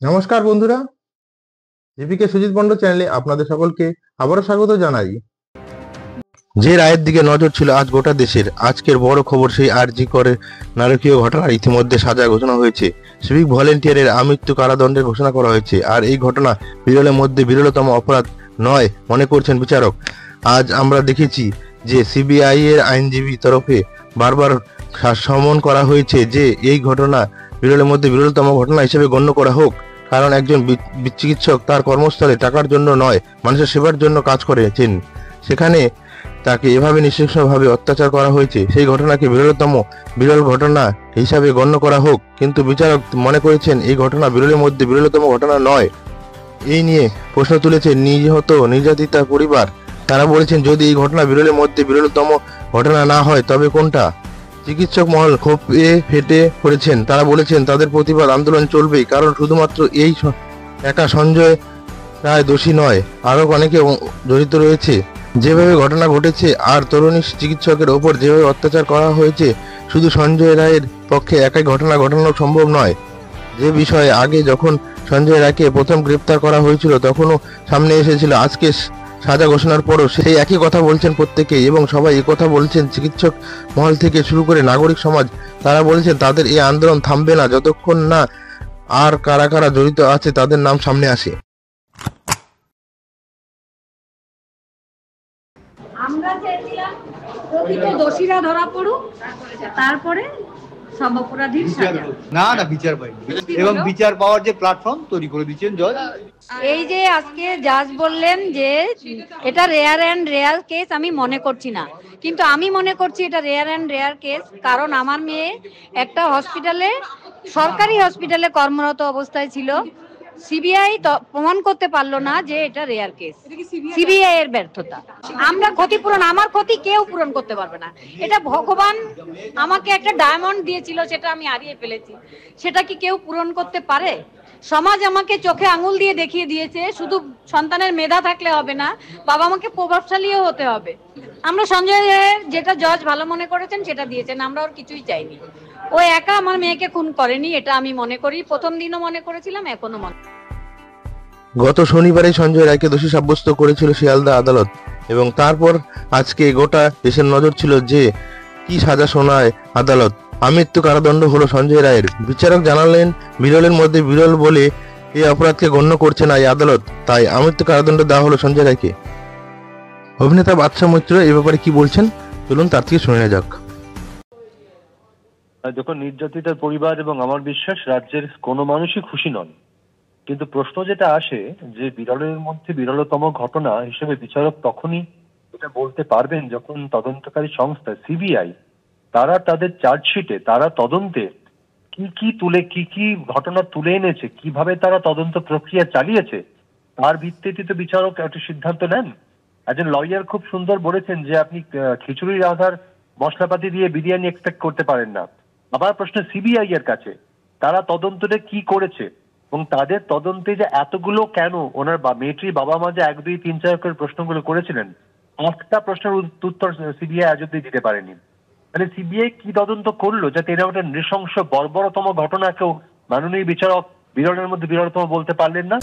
নমস্কার বন্ধুরা, জিপিকে সুজিত মন্ডল চ্যানেলে আপনাদের সকলকে আবারও স্বাগত জানাই। যে রায়ের দিকে নজর ছিল আজ গোটা দেশের, আজকের বড় খবর সেই আরজি করে নারকীয় ঘটনার ইতিমধ্যে সাজা ঘোষণা হয়েছে। সিভিক ভলেন্টিয়ারের আমৃত্যু কারাদণ্ডের ঘোষণা করা হয়েছে। আর এই ঘটনা বিরলের মধ্যে বিরলতম অপরাধ নয় মনে করছেন বিচারক। আজ আমরা দেখেছি যে সিবিআই এর আইনজীবী তরফে বারবার সমন করা হয়েছে যে এই ঘটনা বিরলের মধ্যে বিরলতম ঘটনা হিসেবে গণ্য করা হোক, কারণ একজন চিকিৎসক তার কর্মস্থলে টাকার জন্য নয়, মানুষের সেবার জন্য কাজ করেছেন। সেখানে তাকে এভাবে নৃশংসভাবে অত্যাচার করা হয়েছে, সেই ঘটনাকে বিরল ঘটনা হিসাবে গণ্য করা হোক। কিন্তু বিচারক মনে করেছেন এই ঘটনা বিরলের মধ্যে বিরলতম ঘটনা নয়। এই নিয়ে প্রশ্ন তুলেছে নিহত নির্যাতিতার পরিবার। তারা বলেছেন, যদি এই ঘটনা বিরলের মধ্যে বিরলতম ঘটনা না হয় তবে কোনটা? চিকিৎসক মহল ক্ষোভে ফেটে পড়েছেন। তারা বলেছেন তাদের প্রতিবাদ আন্দোলন চলবেই, কারণ শুধুমাত্র এই একা সঞ্জয় রায় দোষী নয়, আরো অনেকে জড়িত রয়েছে। যেভাবে ঘটনা ঘটেছে আর তরুণী চিকিৎসকের ওপর যেভাবে অত্যাচার করা হয়েছে, শুধু সঞ্জয় রায়ের পক্ষে একাই ঘটনা ঘটানো সম্ভব নয়। যে বিষয়ে আগে যখন সঞ্জয় রায়কে প্রথম গ্রেপ্তার করা হয়েছিল তখনও সামনে এসেছিল, আজকে সাজা ঘোষণার পরও সেই একই কথা বলছেন প্রত্যেকেই, এবং সবাই কথা বলছেন চিকিৎসক মহল থেকে শুরু করে নাগরিক সমাজ। তারা বলেছেন তাদের এই আন্দোলন থামবে না যতক্ষণ না আর কারা কারা জড়িত আছে তাদের নাম সামনে আসে। আমরা চেয়েছিলাম প্রকৃত দোষীরা ধরা পড়ুক, তারপরে সব অপরাধীর সাজা। না বিচার পাইনি, এবং বিচার পাওয়ার যে প্ল্যাটফর্ম তৈরি করে দিচ্ছেন জজ। এই যে আজকে জাজ বললেন যে এটা রেয়ার কেস, আমি মনে করছি না, কিন্তু আমি মনে করছি এটা রেয়ার কেস। কারণ আমার মেয়ে একটা হসপিটালে, সরকারি হসপিটালে কর্মরত অবস্থায় ছিল। সিবিআই প্রমাণ করতে পারলো না যে এটা রেয়ার কেস। সিবিআই এর ব্যর্থতা। আমরা ক্ষতিপূরণ, আমার ক্ষতি কেউ পূরণ করতে পারবে না। এটা ভগবান আমাকে একটা ডায়মন্ড দিয়েছিল, সেটা আমি হারিয়ে ফেলেছি। সেটা কি কেউ পূরণ করতে পারে? সমাজ আমাকে চোখে আঙুল দিয়ে দেখিয়ে দিয়েছে শুধু সন্তানের মেধা থাকলে হবে না, বাবা মাকে প্রভাবশালীও হতে হবে। আমরা সঞ্জয়ের যেটা জজ ভালো মনে করেছেন সেটা দিয়েছেন, আমরা ওর কিছুই চাইনি। ও একা আমার মেয়েকে খুন করেনি, এটা আমি মনে করি। প্রথম দিনও মনে করেছিলাম, এখনো মনে। গত শনিবারে সঞ্জয় রায়কে দোষী সাব্যস্ত করেছিল শিয়ালদা আদালত, এবং তারপর আজকে গোটা দেশের নজর ছিল যে কি সাজা শোনায় আদালত। আমৃত্যু কারাদণ্ড হলো সঞ্জয় রায়ের। বিচারক জানালেন বিরলের মধ্যে বিরল বলে এই অপরাধকে গণ্য করছে না এই আদালত, তাই আমৃত্যু কারাদণ্ড দেওয়া হলো সঞ্জয় রায়কে। অভিনেতা বাদশা মৈত্র এ ব্যাপারে কি বলছেন, চলুন তার থেকে শুনে নেওয়া যাক। যখন নির্যাতিতার পরিবার এবং আমার বিশ্বাস রাজ্যের কোনো মানুষই খুশি নন, কিন্তু প্রশ্ন যেটা আসে যে বিরলের মধ্যে বিরলতম ঘটনা হিসেবে বিচারক তখনই এটা বলতে পারবেন যখন তদন্তকারী সংস্থা সিবিআই তারা তাদের চার্জশিটে, তারা তদন্তে কি কি ঘটনা তুলে এনেছে, কিভাবে তারা তদন্ত প্রক্রিয়া চালিয়েছে, তার ভিত্তিতে তো বিচারক একটা সিদ্ধান্ত নেন। একজন লয়ার খুব সুন্দর বলেছেন যে আপনি খিচুড়ির আধার মশলাপাতি দিয়ে বিরিয়ানি এক্সপেক্ট করতে পারেন না। আবার প্রশ্ন সিবিআই এর কাছে, তারা তদন্তটা কি করেছে এবং তাদের তদন্তে যে এতগুলো কেন, ওনার মেয়েটির বাবা মা যে 1, 2, 3, 4 করে প্রশ্নগুলো করেছিলেন, একটা প্রশ্নের উত্তর সিবিআই আজ অব্দি দিতে পারেনি। মানে সিবিআই কি তদন্ত করলো যাতে এরকম একটা নৃশংস বর্বরতম ঘটনাকেও মাননীয় বিচারক বিরলের মধ্যে বিরলতম বলতে পারলেন না?